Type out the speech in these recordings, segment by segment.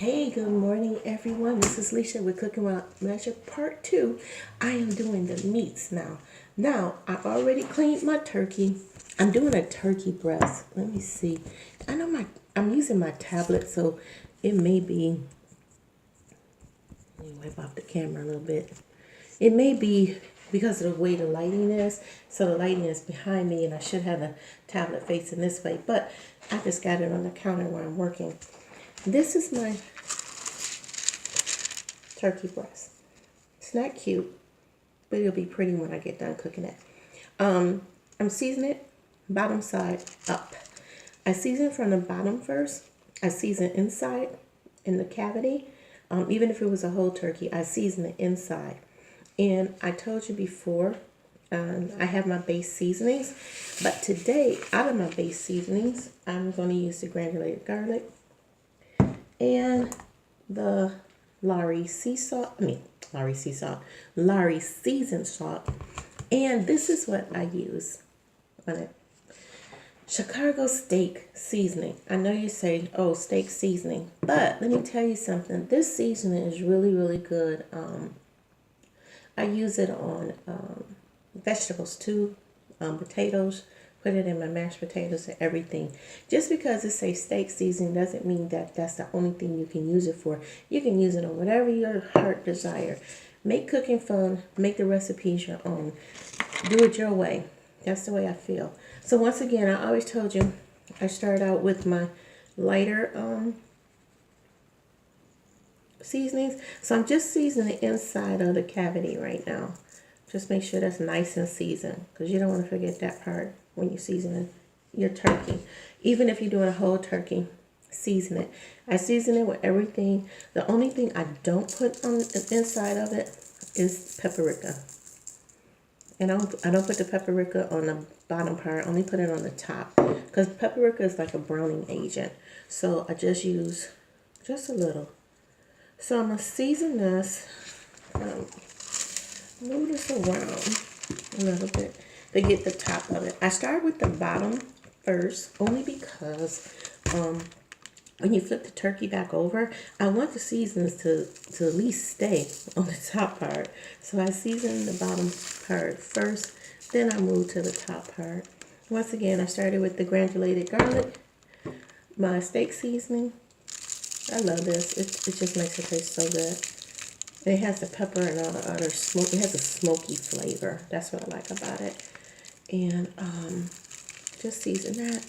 Hey, good morning, everyone. This is Leisha with Cooking with Measure Part 2. I am doing the meats now. Now, I already cleaned my turkey. I'm doing a turkey breast. Let me see. I know I'm using my tablet, so it may be. Let me wipe off the camera a little bit. It may be because of the way the lighting is. So the lighting is behind me, and I should have the tablet facing this way. But I just got it on the counter where I'm working. This is my turkey breast. It's not cute, but it'll be pretty when I get done cooking it. I'm seasoning it bottom side up. I season from the bottom first. I season inside in the cavity. Even if it was a whole turkey, I season the inside. And I told you before, I have my base seasonings. But today, out of my base seasonings, I'm going to use the granulated garlic and the Lawry sea salt. Lawry seasoned salt. And this is what I use on it. Chicago steak seasoning. I know you say, oh, steak seasoning. But let me tell you something. This seasoning is really, really good. I use it on vegetables too, potatoes. Put it in my mashed potatoes and everything. Just because it says steak seasoning doesn't mean that that's the only thing you can use it for. You can use it on whatever your heart desire. Make cooking fun. Make the recipes your own. Do it your way. That's the way I feel. So once again, I always told you, I start out with my lighter seasonings. So I'm just seasoning the inside of the cavity right now. Just make sure that's nice and seasoned, because you don't want to forget that part when you're seasoning your turkey. Even if you're doing a whole turkey, season it. I season it with everything. The only thing I don't put on the inside of it is paprika. And I don't put the paprika on the bottom part. I only put it on the top, because paprika is like a browning agent. So I just use just a little. So I'm going to season this. Move this around a little bit to get the top of it. I start with the bottom first, only because when you flip the turkey back over, I want the seasons to at least stay on the top part. So I season the bottom part first, then I move to the top part. Once again, I started with the granulated garlic, my steak seasoning. I love this. It just makes it taste so good. It has the pepper and all the other smoke. It has a smoky flavor. That's what I like about it. And just season that.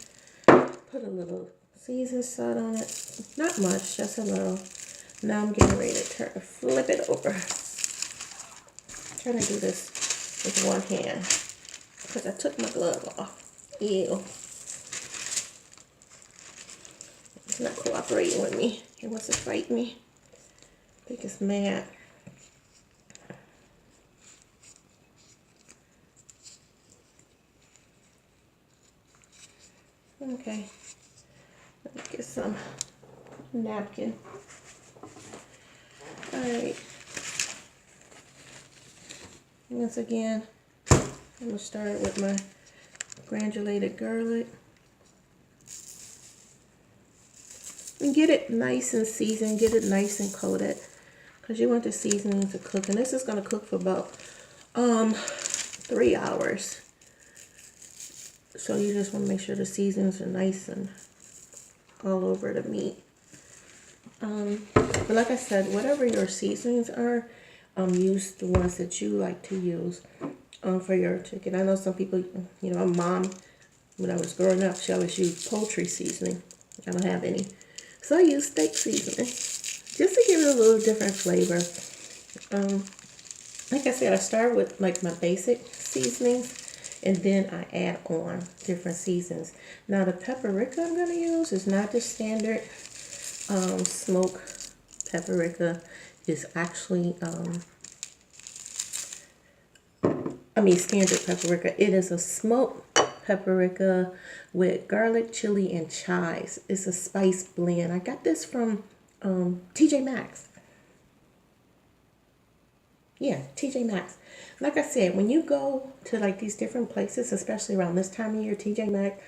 Put a little seasoned salt on it. Not much, just a little. Now I'm getting ready to flip it over. I'm trying to do this with one hand because I took my glove off. Ew. It's not cooperating with me. It wants to fight me. I think it's mad. Okay, let me get some napkin. All right. Once again, I'm gonna start with my granulated garlic. And get it nice and seasoned, get it nice and coated, because you want the seasoning to cook. And this is gonna cook for about 3 hours. So you just want to make sure the seasonings are nice and all over the meat. But like I said, whatever your seasonings are, use the ones that you like to use for your chicken. I know some people, my mom, when I was growing up, she always used poultry seasoning. I don't have any. So I use steak seasoning just to give it a little different flavor. Like I said, I start with like my basic seasonings, and then I add on different seasons. Now the paprika I'm going to use is not the standard smoked paprika. It's actually, standard paprika. It is a smoked paprika with garlic, chili, and chives. It's a spice blend. I got this from TJ Maxx. Yeah, TJ Maxx. Like I said, when you go to like these different places, especially around this time of year, TJ Maxx,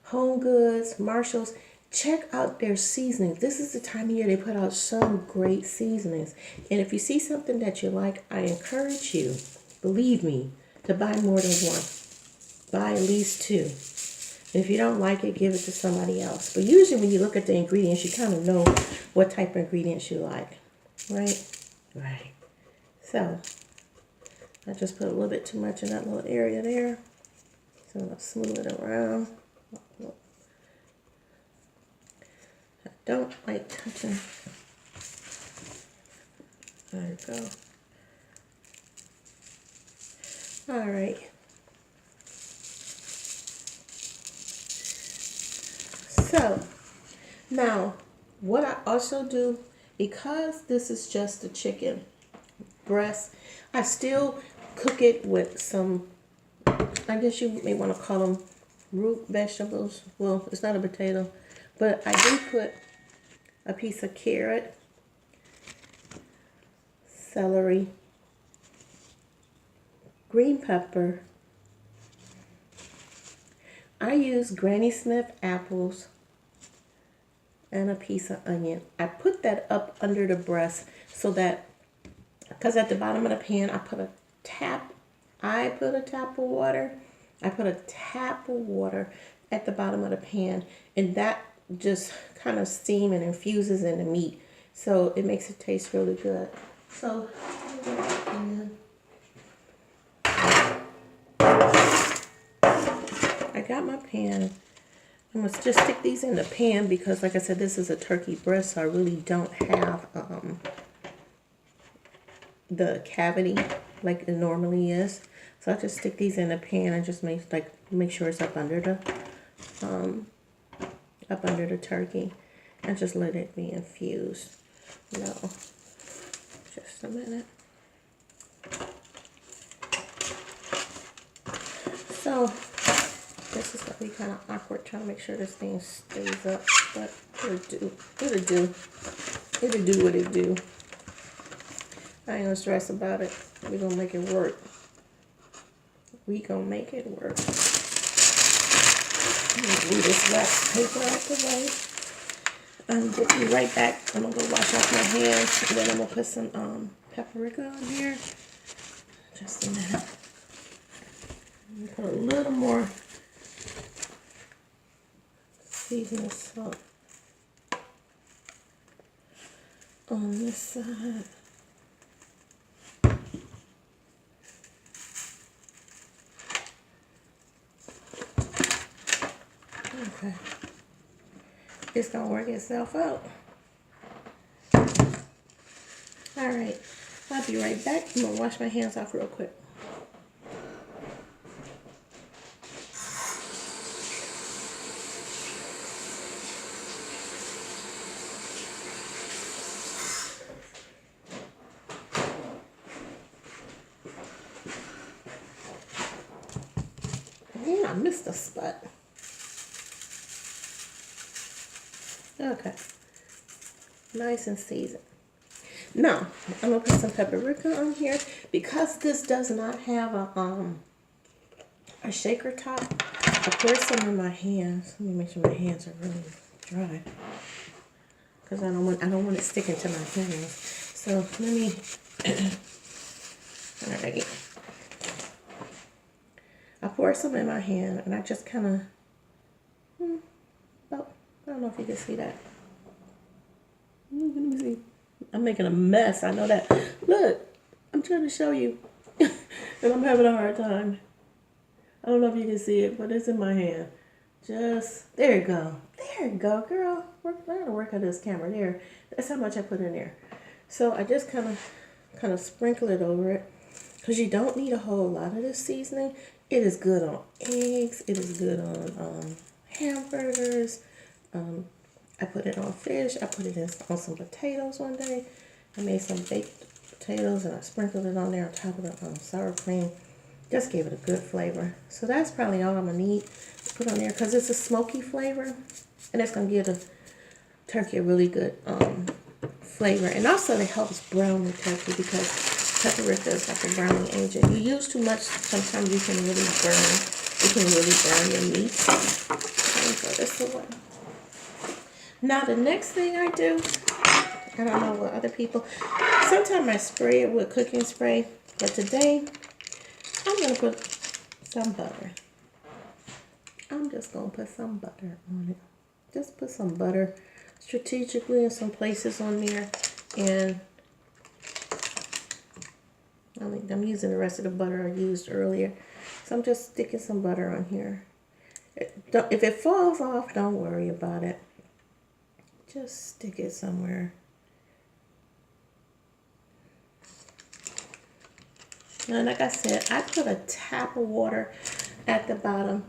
Home Goods, Marshalls, check out their seasonings. This is the time of year they put out some great seasonings. And if you see something that you like, I encourage you, believe me, to buy more than one. Buy at least two. And if you don't like it, give it to somebody else. But usually when you look at the ingredients, you kind of know what type of ingredients you like. Right? Right. So, I just put a little bit too much in that little area there. So I'll smooth it around. I don't like touching. There you go. All right. So now what I also do, because this is just a chicken breast, I still cook it with some, I guess you may want to call them root vegetables. Well, it's not a potato, but I do put a piece of carrot, celery, green pepper. I use Granny Smith apples and a piece of onion. I put that up under the breast so that, because at the bottom of the pan I put a tap of water. I put a tap of water at the bottom of the pan, and that just kind of steam and infuses in the meat. So it makes it taste really good. So I got my pan. I'm going to just stick these in the pan because, like I said, this is a turkey breast, so I really don't have the cavity like it normally is. So I just stick these in the pan and just make sure it's up under the turkey, and just let it be infused. No, just a minute. So this is going to be kind of awkward trying to make sure this thing stays up, but it'll do what it do. I ain't gonna stress about it. We're gonna make it work. We gonna make it work. I'm gonna leave this wax paper out the way. We'll be right back. I'm gonna go wash off my hands, and then I'm gonna put some paprika on here. Just a minute. Put a little more seasoning salt on this side. Okay. It's gonna work itself out. All right. I'll be right back. I'm gonna wash my hands off real quick. I missed a spot. Okay. Nice and seasoned. Now, I'm going to put some paprika on here. Because this does not have a shaker top, I pour some in my hands. Let me make sure my hands are really dry, because I don't want it sticking to my hands. So let me, all right. I pour some in my hand, and I just kind of, I don't know if you can see that. Let me see. I'm making a mess. I know that. Look, I'm trying to show you, and I'm having a hard time. I don't know if you can see it, but it's in my hand. Just, there you go. There you go, girl. I gotta work on this camera. There. That's how much I put in there. So I just kind of sprinkle it over it, because you don't need a whole lot of this seasoning. It is good on eggs. It is good on hamburgers. I put it on fish. I put it on some potatoes one day. I made some baked potatoes and I sprinkled it on there on top of the sour cream. Just gave it a good flavor. So that's probably all I'm going to need to put on there, because it's a smoky flavor. And it's going to give the turkey a really good flavor. And also it helps brown the turkey, because paprika is like a browning agent. You use too much, sometimes you can really burn your meat. Let me throw this away. Now the next thing I do, I don't know what other people, sometimes I spray it with cooking spray, but today I'm going to put some butter. I'm just going to put some butter on it. Just put some butter strategically in some places on there. And I'm using the rest of the butter I used earlier. So I'm just sticking some butter on here. If it falls off, don't worry about it. Just stick it somewhere. And like I said, I put a tap of water at the bottom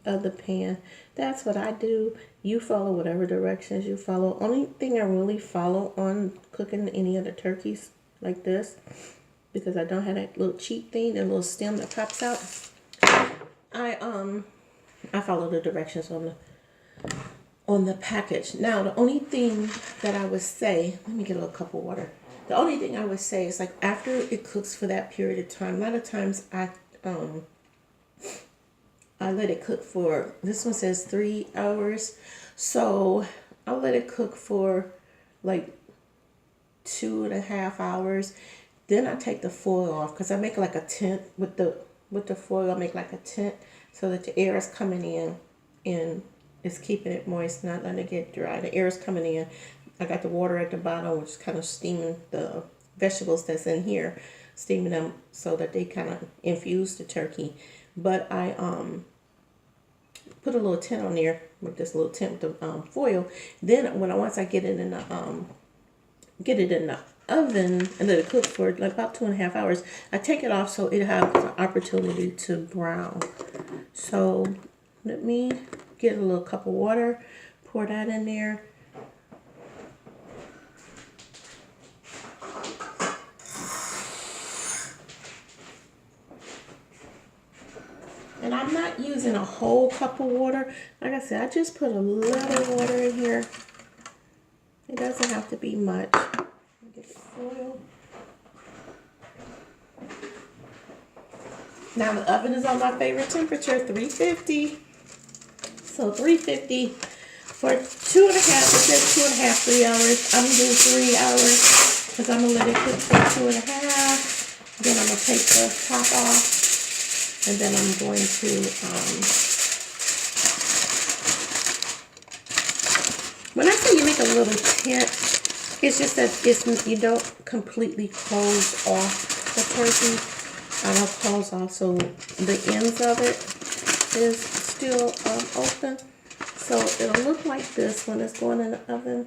of the pan. That's what I do. You follow whatever directions you follow. Only thing I really follow on cooking any other turkeys like this, because I don't have that little cheat thing, that little stem that pops out. I follow the directions on the package. Now the only thing that I would say, let me get a little cup of water. The only thing I would say is, like, after it cooks for that period of time, a lot of times I let it cook for, this one says 3 hours. So I'll let it cook for like 2.5 hours. Then I take the foil off, because I make like a tent with the foil. I make like a tent so that the air is coming in and it's keeping it moist, not letting it get dry. The air is coming in. I got the water at the bottom, which is kind of steaming the vegetables that's in here, steaming them so that they kind of infuse the turkey. But I put a little tent on there with this little tent with the foil. Then once I get it in the oven and let it cook for like about 2.5 hours, I take it off so it has an opportunity to brown. So let me get a little cup of water, pour that in there. And I'm not using a whole cup of water. Like I said, I just put a little water in here. It doesn't have to be much. Get the foil. Now the oven is on my favorite temperature, 350. So 350 for 2.5, it says 2.5, 3 hours. I'm gonna do 3 hours because I'm gonna let it cook for 2.5. Then I'm gonna take the top off. And then I'm going to, when I say you make a little tent, it's just that you don't completely close off the turkey. I don't close off, so the ends of it is still open. So it'll look like this when it's going in the oven.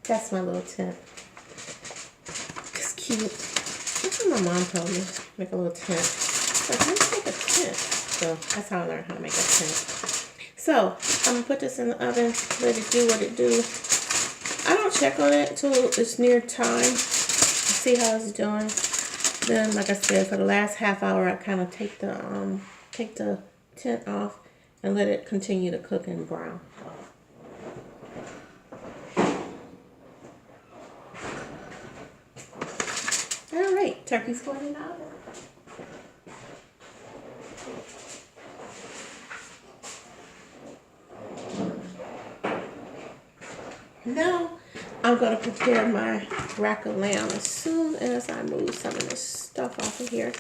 That's my little tent. It's cute. That's what my mom told me. Make a little tent. So let's make a tent. So that's how I learned how to make a tent. So I'm gonna put this in the oven, let it do what it do. I don't check on it until it's near time. See how it's doing. Then, like I said, for the last half hour, I kind of take the tent off and let it continue to cook and brown. All right, turkey's going in the oven. Now I'm going to prepare my rack of lamb as soon as I move some of this stuff off of here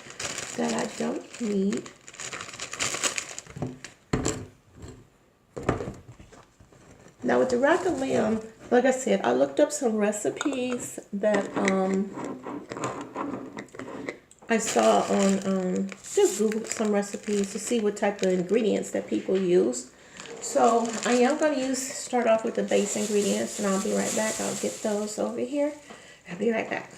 that I don't need. Now with the rack of lamb, like I said, I looked up some recipes that I saw on, just Googled some recipes to see what type of ingredients that people use. So I am going to start off with the base ingredients, and I'll be right back. I'll get those over here. I'll be right back.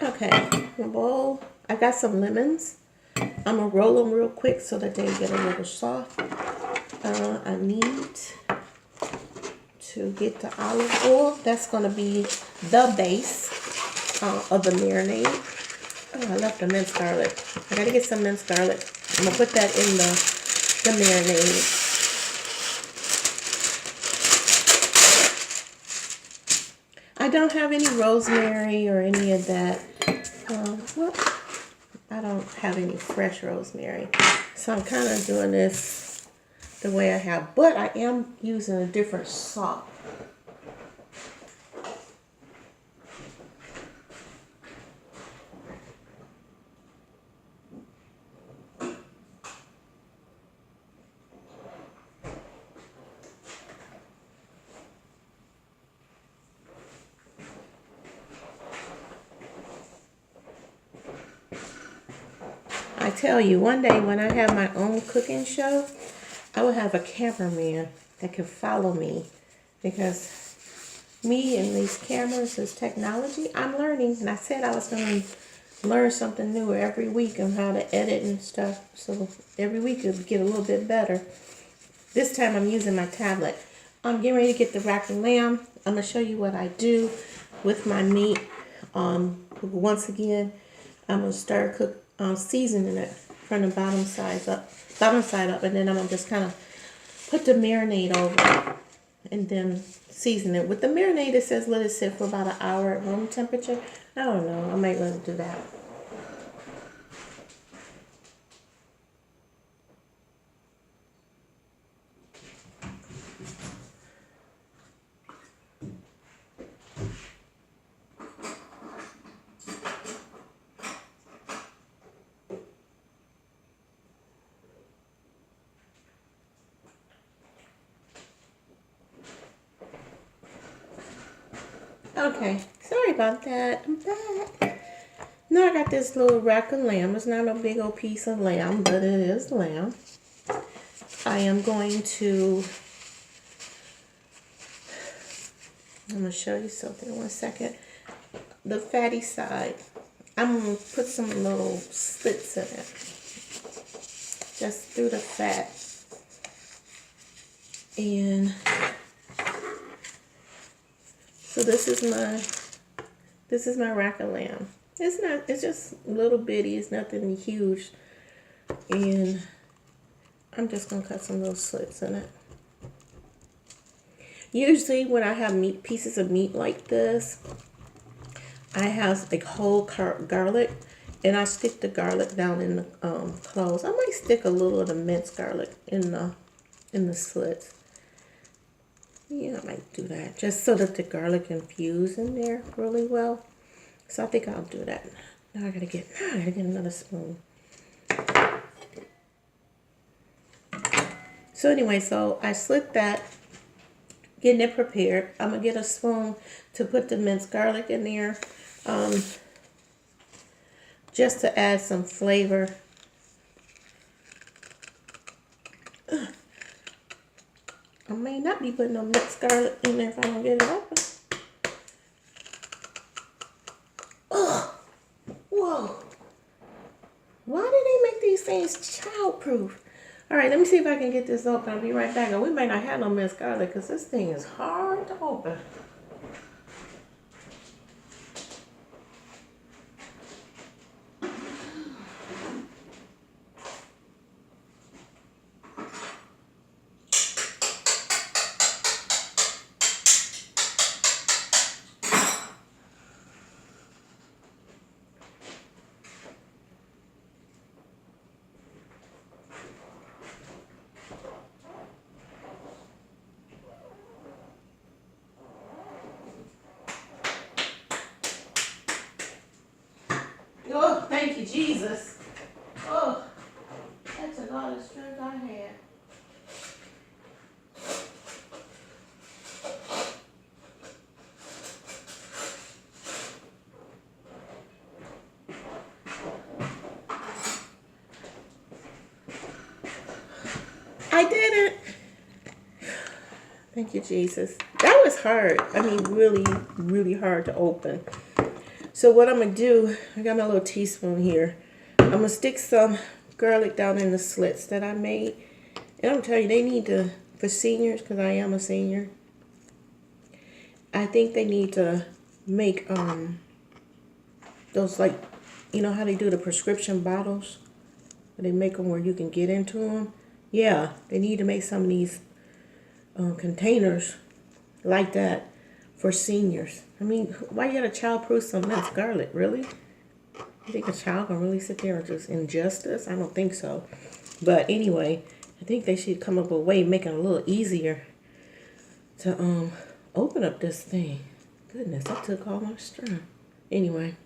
Okay, my bowl. I got some lemons. I'm going to roll them real quick so that they get a little soft. I need to get the olive oil. That's going to be the base of the marinade. Oh, I left the minced garlic. I got to get some minced garlic. I'm going to put that in the marinade. I don't have any rosemary or any of that. Well, I don't have any fresh rosemary. So I'm kind of doing this the way I have. But I am using a different salt. I tell you, one day when I have my own cooking show, I will have a cameraman that can follow me, because me and these cameras, this technology, I'm learning. And I said I was going to learn something new every week on how to edit and stuff. So every week it'll get a little bit better. This time I'm using my tablet. I'm getting ready to get the rack of lamb. I'm going to show you what I do with my meat. Once again, I'm going to start seasoning it from the bottom side up, and then I'm going to just kind of put the marinade over it and then season it. With the marinade, it says let it sit for about an hour at room temperature. I don't know. I might let it do that. Okay, sorry about that. I'm back. Now I got this little rack of lamb. It's not a big old piece of lamb, but it is lamb. I am going to, I'm going to show you something in 1 second. The fatty side, I'm going to put some little slits in it, just through the fat. And so this is my rack of lamb. It's just little bitty, it's nothing huge. And I'm just gonna cut some little slits in it. Usually when I have pieces of meat like this, I have like whole garlic, and I stick the garlic down in the cloves. I might stick a little of the minced garlic in the slits. Yeah, I might do that just so that the garlic can fuse in there really well. So I think I'll do that. Now I gotta get another spoon. So anyway, so I slit that, getting it prepared. I'm gonna get a spoon to put the minced garlic in there, just to add some flavor. I may not be putting no minced garlic in there if I don't get it open. Ugh! Whoa! Why did they make these things childproof? All right, let me see if I can get this open. I'll be right back. And we might not have no minced garlic because this thing is hard to open. Oh, thank you, Jesus. Oh, that's a lot of strength I had. I did it. Thank you, Jesus. That was hard. I mean, really, really hard to open. So what I'm going to do, I got my little teaspoon here. I'm going to stick some garlic down in the slits that I made. And I'm telling you, they need to, for seniors, because I am a senior, I think they need to make those, like, you know how they do the prescription bottles? They make them where you can get into them. Yeah, they need to make some of these containers like that for seniors. I mean, why you gotta child-proof some minced garlic, really? You think a child can really sit there and just ingest this? I don't think so. But anyway, I think they should come up with a way of making it a little easier to open up this thing. Goodness, that took all my strength. Anyway.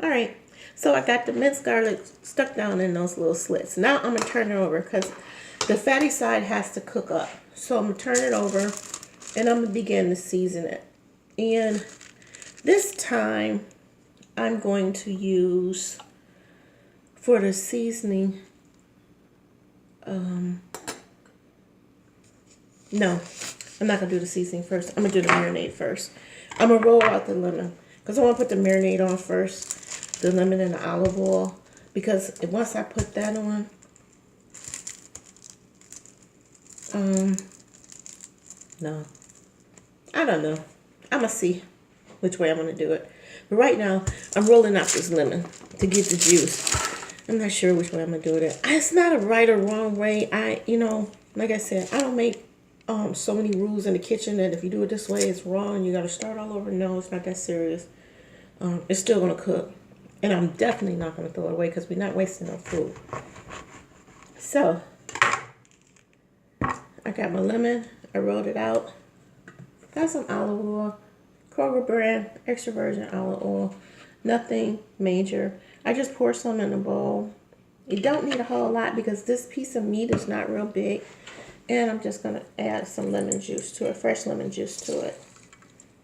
Alright, so I got the minced garlic stuck down in those little slits. Now I'm going to turn it over because the fatty side has to cook up. So I'm going to turn it over and I'm going to begin to season it. And this time I'm going to use, for the seasoning, no, I'm not going to do the seasoning first. I'm going to do the marinade first. I'm going to roll out the lemon because I want to put the marinade on first, the lemon and the olive oil, because once I put that on, no, I don't know. I'm going to see which way I'm going to do it. But right now, I'm rolling out this lemon to get the juice. I'm not sure which way I'm going to do it. It's not a right or wrong way. Like I said, I don't make so many rules in the kitchen that if you do it this way, it's wrong and you got to start all over. No, it's not that serious. It's still going to cook. And I'm definitely not going to throw it away because we're not wasting no food. So, I got my lemon. I rolled it out. Got some olive oil. Kroger brand, extra virgin olive oil. Nothing major. I just pour some in a bowl. You don't need a whole lot because this piece of meat is not real big. And I'm just going to add some lemon juice to it, fresh lemon juice to it.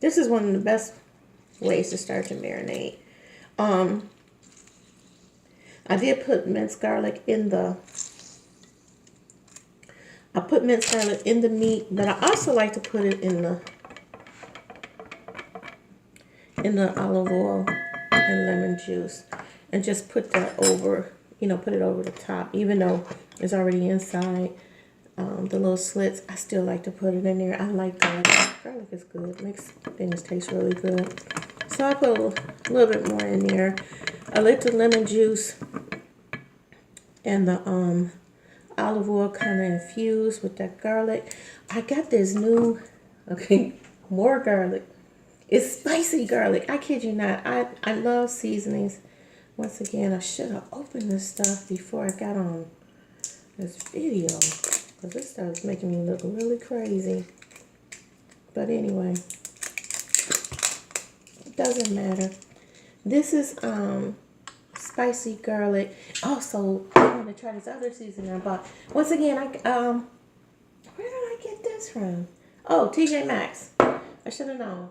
This is one of the best ways to start your marinade. I did put minced garlic in the meat, but I also like to put it in the olive oil and lemon juice and just put that over, put it over the top, even though it's already inside the little slits. I still like to put it in there. I like garlic. Garlic is good. It makes things taste really good. So I put a little bit more in there. I let the lemon juice and the olive oil kind of infuse with that garlic. I got this new, more garlic. It's spicy garlic. I kid you not. I love seasonings. Once again, I should have opened this stuff before I got on this video, because this stuff is making me look really crazy. But anyway, it doesn't matter. This is spicy garlic. Also, I'm gonna try this other seasoning I bought. Once again, where did I get this from? Oh, TJ Maxx. I should have known.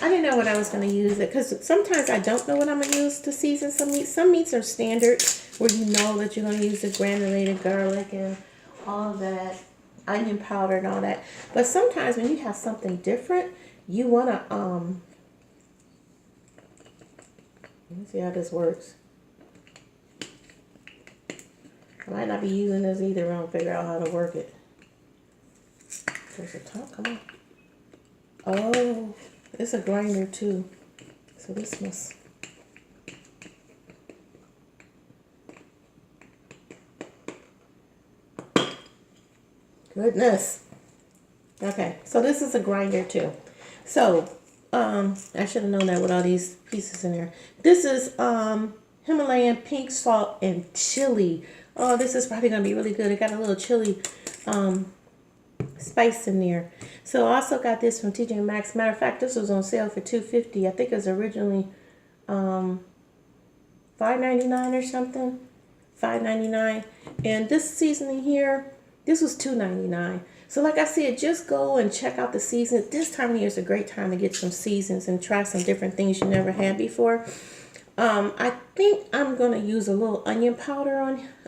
I didn't know what I was going to use it because sometimes I don't know what I'm going to use to season some meats. Some meats are standard where you know that you're going to use the granulated garlic and all of that, onion powder and all that. But sometimes when you have something different, you want to, let me see how this works. I might not be using this either. I don't figure out how to work it. There's a top, come on. Oh. It's a grinder too, so this must. Goodness. Okay, so this is a grinder too. So, I should have known that with all these pieces in there. This is Himalayan pink salt and chili. Oh, this is probably gonna be really good. It got a little chili spice in there. So I also got this from TJ Maxx. Matter of fact, this was on sale for $2.50. I think it was originally $5.99 or something. $5.99. And this seasoning here, this was $2.99. So like I said, just go and check out the seasons. This time of year is a great time to get some seasons and try some different things you never had before. I think I'm going to use a little onion powder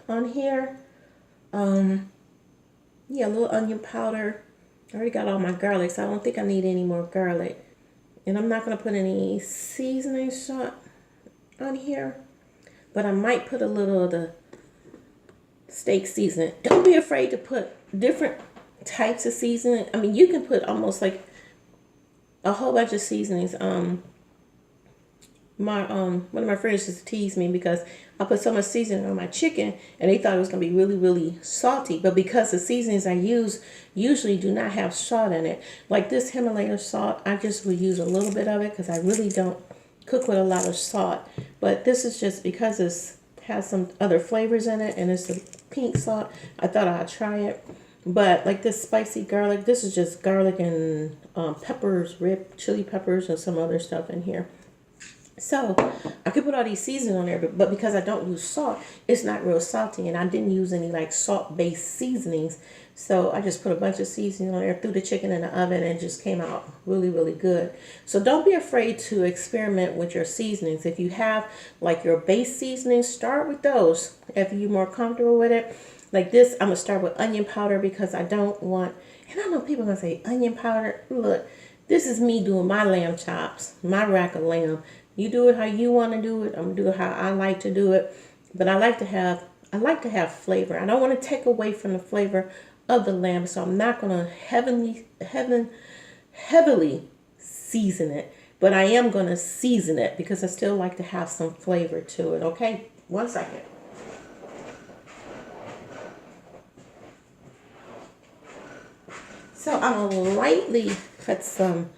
on here. Yeah, a little onion powder. I already got all my garlic, so I don't think I need any more garlic. And I'm not going to put any seasoning salt on here, but I might put a little of the steak seasoning. Don't be afraid to put different types of seasoning. I mean, you can put almost like a whole bunch of seasonings. My one of my friends just teased me because I put so much seasoning on my chicken and they thought it was gonna be really, really salty. But because the seasonings I use usually do not have salt in it, like this Himalayan salt, I just will use a little bit of it because I really don't cook with a lot of salt. But this is just because it has some other flavors in it and it's a pink salt. I thought I'd try it. But like this spicy garlic, this is just garlic and peppers, red chili peppers, and some other stuff in here. So I could put all these seasonings on there, but because I don't use salt, it's not real salty. And I didn't use any like salt-based seasonings. So I just put a bunch of seasoning on there, threw the chicken in the oven, and it just came out really, really good. So don't be afraid to experiment with your seasonings. If you have like your base seasonings, start with those. If you're more comfortable with it. Like this, I'm going to start with onion powder because I don't want, and I know people are going to say onion powder. Look, this is me doing my lamb chops, my rack of lamb. You do it how you want to do it. I'm going to do it how I like to do it. But I like to have flavor. I don't want to take away from the flavor of the lamb, so I'm not going to heavily season it. But I am going to season it because I still like to have some flavor to it. Okay, 1 second. So I'm going to lightly put some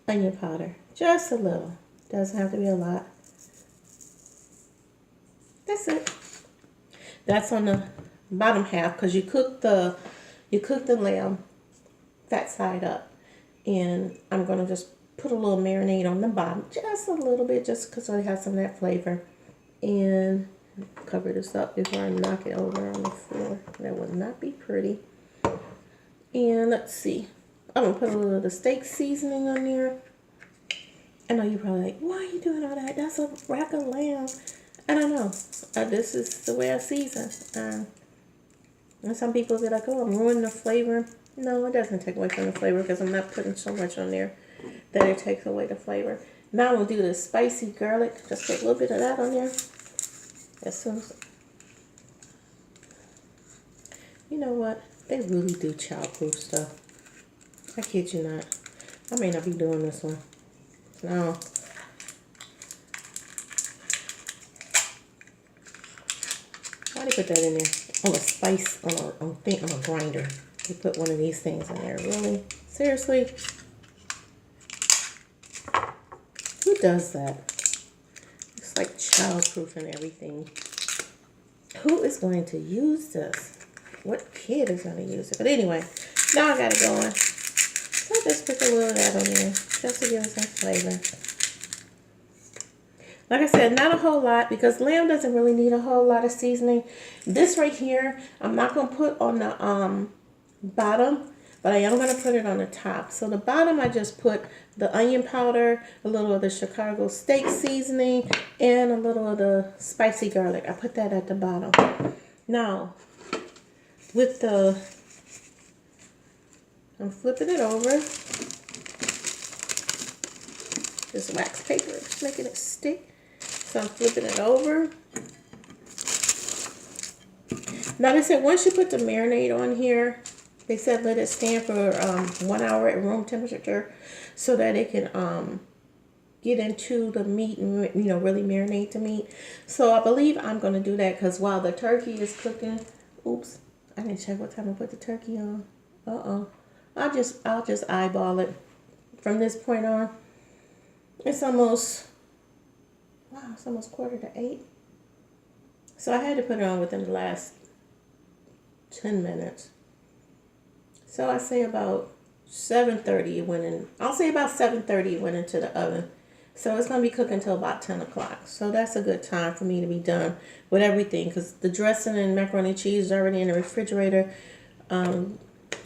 onion powder, just a little. Doesn't have to be a lot. That's it. That's on the bottom half because you cook the lamb fat side up, and I'm going to just put a little marinade on the bottom, just a little bit, just because I have some of that flavor, and cover this up before I knock it over on the floor. That would not be pretty. And let's see, I'm going to put a little of the steak seasoning on there. I know you're probably like, why are you doing all that? That's a rack of lamb. I don't know. This is the way I season. And some people be like, oh, I'm ruining the flavor. No, it doesn't take away from the flavor because I'm not putting so much on there that it takes away the flavor. Now we'll do the spicy garlic. Just put a little bit of that on there. As soon as, you know what? They really do childproof stuff. I kid you not. I may not be doing this one. No. Why they put that in there? On a spice, on a grinder. They put one of these things in there. Really? Seriously? Who does that? It's like childproof and everything. Who is going to use this? What kid is going to use it? But anyway, now I got it going. So I just put a little of that on there just to give it some flavor. Like I said, not a whole lot because lamb doesn't really need a whole lot of seasoning. This right here, I'm not going to put on the bottom, but I am going to put it on the top. So the bottom, I just put the onion powder, a little of the Chicago steak seasoning, and a little of the spicy garlic. I put that at the bottom. Now, with the, I'm flipping it over. This wax paper is making it stick. So I'm flipping it over. Now they said once you put the marinade on here, they said let it stand for 1 hour at room temperature so that it can get into the meat and really marinate the meat. So I believe I'm going to do that because while the turkey is cooking, oops, I didn't check what time I put the turkey on. I'll just eyeball it from this point on. It's almost 7:45. So I had to put it on within the last 10 minutes. So I say about 7:30 it went in. I'll say about 7:30 it went into the oven. So it's going to be cooking until about 10 o'clock. So that's a good time for me to be done with everything because the dressing and macaroni and cheese is already in the refrigerator,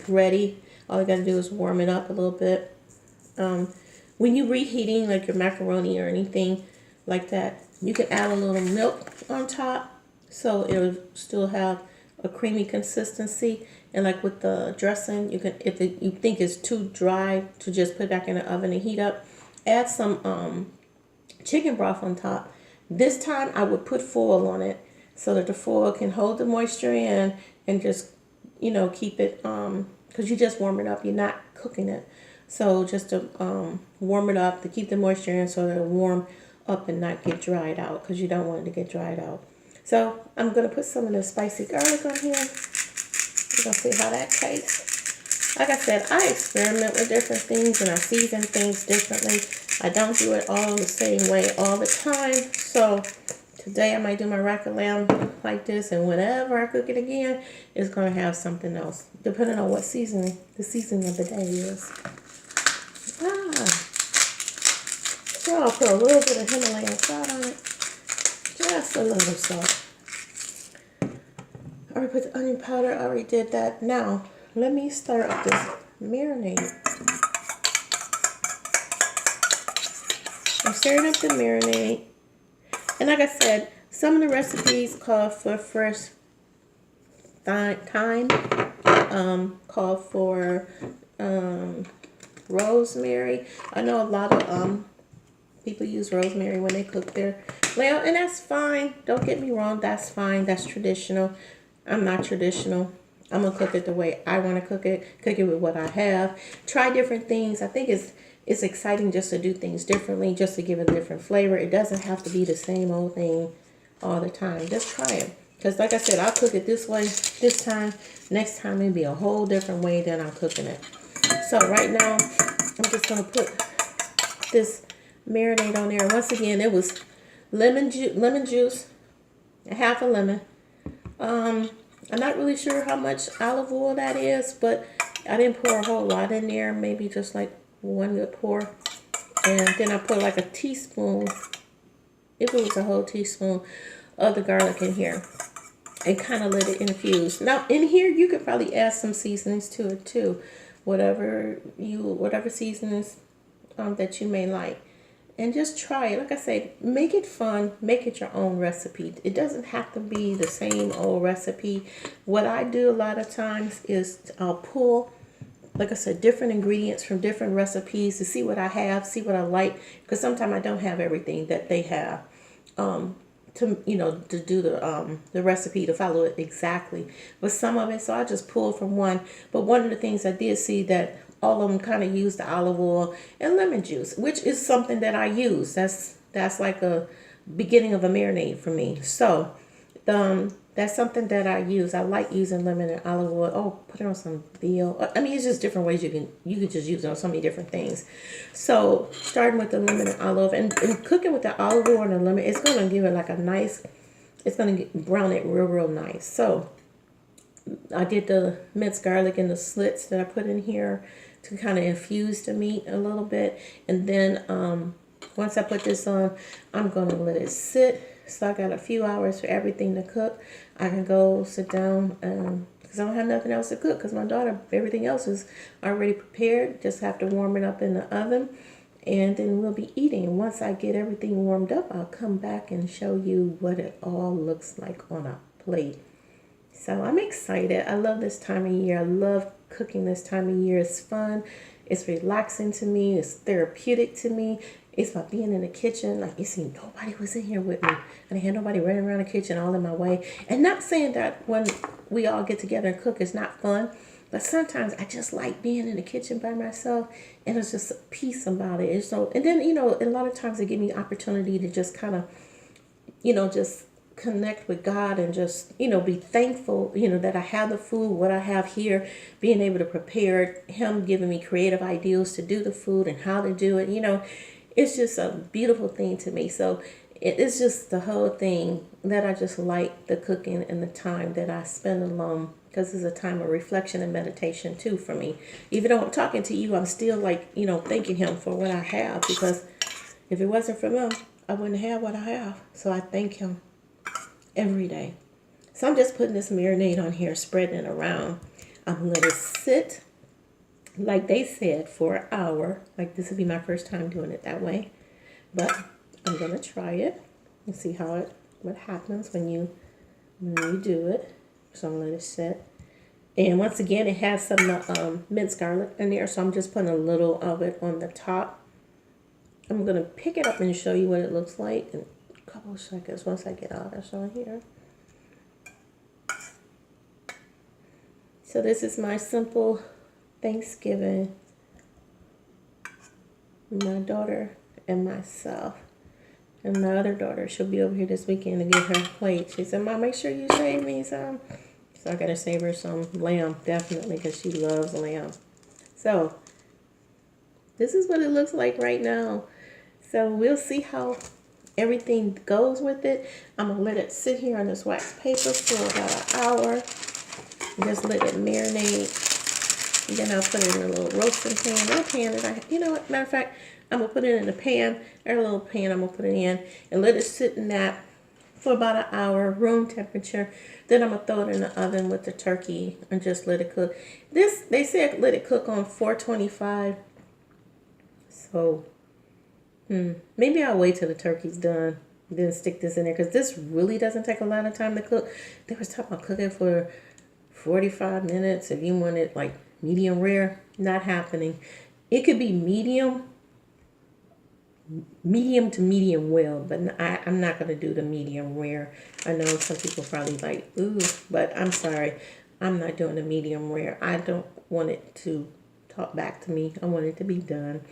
ready. All you got to do is warm it up a little bit. When you're reheating like your macaroni or anything like that, you can add a little milk on top so it'll still have a creamy consistency. And like with the dressing, you can, if you think it's too dry to just put it back in the oven and heat up, add some chicken broth on top. This time I would put foil on it so that the foil can hold the moisture in and just, keep it, because you just warm it up, you're not cooking it. So just to warm it up to keep the moisture in so that it'll warm up and not get dried out, because you don't want it to get dried out. So I'm going to put some of the spicy garlic on here. We're going to see how that tastes. Like I said, I experiment with different things and I season things differently. I don't do it all the same way all the time. So today I might do my rack of lamb like this, and whenever I cook it again, it's going to have something else, depending on what seasoning, the seasoning of the day is. So I'll put a little bit of Himalayan salt on it. Just a little salt. I already put the onion powder. I already did that. Now, let me stir up this marinade. I'm stirring up the marinade. And like I said, some of the recipes call for fresh thyme, call for rosemary. I know a lot of people use rosemary when they cook their lamb, and that's fine. Don't get me wrong, that's fine. That's traditional. I'm not traditional. I'm gonna cook it the way I want to cook it. Cook it with what I have. Try different things. I think it's exciting just to do things differently, just to give it a different flavor. It doesn't have to be the same old thing all the time. Just try it. Because like I said, I'll cook it this way this time. Next time it'll be a whole different way than I'm cooking it. So right now, I'm just gonna put this marinade on there. Once again, it was lemon juice, a half a lemon. I'm not really sure how much olive oil that is, but I didn't pour a whole lot in there. Maybe just like one good pour. And then I put like a teaspoon, if it was a whole teaspoon, of the garlic in here. And kind of let it infuse. Now in here, you could probably add some seasonings to it too. Whatever seasonings that you may like. And just try it. Like I say, make it fun. Make it your own recipe. It doesn't have to be the same old recipe. What I do a lot of times is I'll pull, like I said, different ingredients from different recipes to see what I have, see what I like. Because sometimes I don't have everything that they have to do the recipe, to follow it exactly. But some of it, so I just pull from one. But one of the things I did see that all of them kind of use the olive oil and lemon juice, which is something that I use. That's like a beginning of a marinade for me. So that's something that I use. I like using lemon and olive oil. Oh, put it on some veal. I mean, it's just different ways you can just use it on so many different things. So starting with the lemon and olive and cooking with the olive oil and the lemon, it's going to give it like a nice, it's going to brown it real nice. So I did the minced garlic and the slits that I put in here to kind of infuse the meat a little bit. And then once I put this on, I'm going to let it sit. So I got a few hours for everything to cook. I can go sit down because I don't have nothing else to cook because my daughter, everything else is already prepared. Just have to warm it up in the oven. And then we'll be eating. And once I get everything warmed up, I'll come back and show you what it all looks like on a plate. So I'm excited. I love this time of year. I love cooking this time of year. It's fun. It's relaxing to me. It's therapeutic to me. It's about being in the kitchen. Like, you see, nobody was in here with me. And I had nobody running around the kitchen all in my way. And not saying that when we all get together and cook, it's not fun. But sometimes I just like being in the kitchen by myself. And there's just a peace about it. And so, and then, a lot of times it gives me opportunity to just kind of, just connect with God and just, be thankful, that I have the food, what I have here, being able to prepare it, Him giving me creative ideas to do the food and how to do it, it's just a beautiful thing to me. So it's just the whole thing that I just like the cooking and the time that I spend alone, because it's a time of reflection and meditation too for me. Even though I'm talking to you, I'm still like, thanking Him for what I have, because if it wasn't for Him, I wouldn't have what I have. So I thank Him every day. So I'm just putting this marinade on here, spreading it around. I'm going to let it sit, like they said, for an hour. Like, this will be my first time doing it that way. But I'm going to try it and see what happens when you do it. So I'm going to let it sit. And once again, it has some minced garlic in there, so I'm just putting a little of it on the top. I'm going to pick it up and show you what it looks like in a couple of seconds once I get all this on here. So this is my simple Thanksgiving. My daughter and myself. And my other daughter, she'll be over here this weekend to get her plate. She said, Mom, make sure you save me some. So I got to save her some lamb, definitely, because she loves lamb. So this is what it looks like right now. So we'll see how everything goes with it. I'm going to let it sit here on this wax paper for about an hour. Just let it marinate. And then I'll put it in a little roasting pan. Little pan that I, you know what, matter of fact, I'm going to put it in a pan, or a little pan I'm going to put it in, and let it sit in that for about an hour, room temperature. Then I'm going to throw it in the oven with the turkey and just let it cook. This, they said let it cook on 425. So, maybe I'll wait till the turkey's done, then stick this in there, because this really doesn't take a lot of time to cook. They was talking about cooking for 45 minutes if you want it like medium rare. Not happening. It could be medium to medium well, but I'm not going to do the medium rare. I know some people probably like, ooh, but I'm sorry. I'm not doing the medium rare. I don't want it to talk back to me. I want it to be done.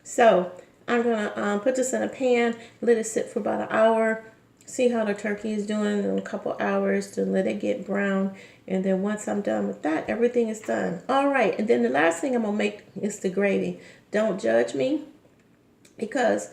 So I'm going to put this in a pan, let it sit for about an hour, see how the turkey is doing in a couple hours to let it get brown. And then once I'm done with that, everything is done. All right. And then the last thing I'm going to make is the gravy. Don't judge me, because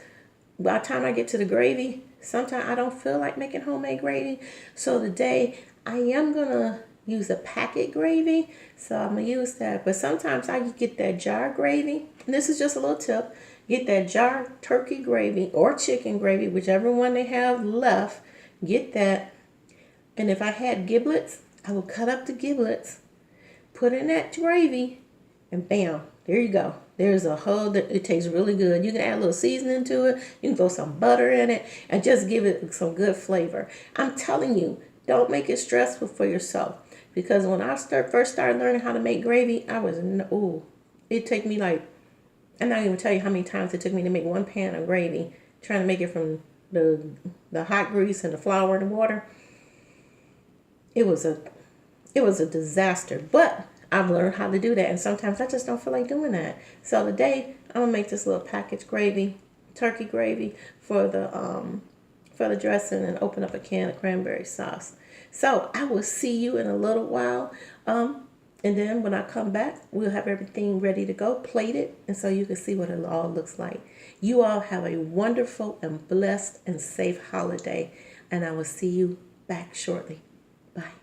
by the time I get to the gravy, sometimes I don't feel like making homemade gravy. So today I am going to use a packet gravy. So I'm going to use that. But sometimes I get that jar gravy. And this is just a little tip. Get that jar turkey gravy or chicken gravy, whichever one they have left. Get that. And if I had giblets, I will cut up the giblets, put in that gravy, and bam, there you go. There's a whole, it tastes really good. You can add a little seasoning to it. You can throw some butter in it and just give it some good flavor. I'm telling you, don't make it stressful for yourself. Because when I first started learning how to make gravy, I was, it took me like, I'm not even tell you how many times it took me to make one pan of gravy, trying to make it from the hot grease and the flour and the water. It was a disaster, but I've learned how to do that, and sometimes I just don't feel like doing that. So today I'm gonna make this little packaged gravy, turkey gravy for the dressing, and open up a can of cranberry sauce. So I will see you in a little while, and then when I come back, we'll have everything ready to go, plated, and so you can see what it all looks like. You all have a wonderful and blessed and safe holiday, and I will see you back shortly. Bye.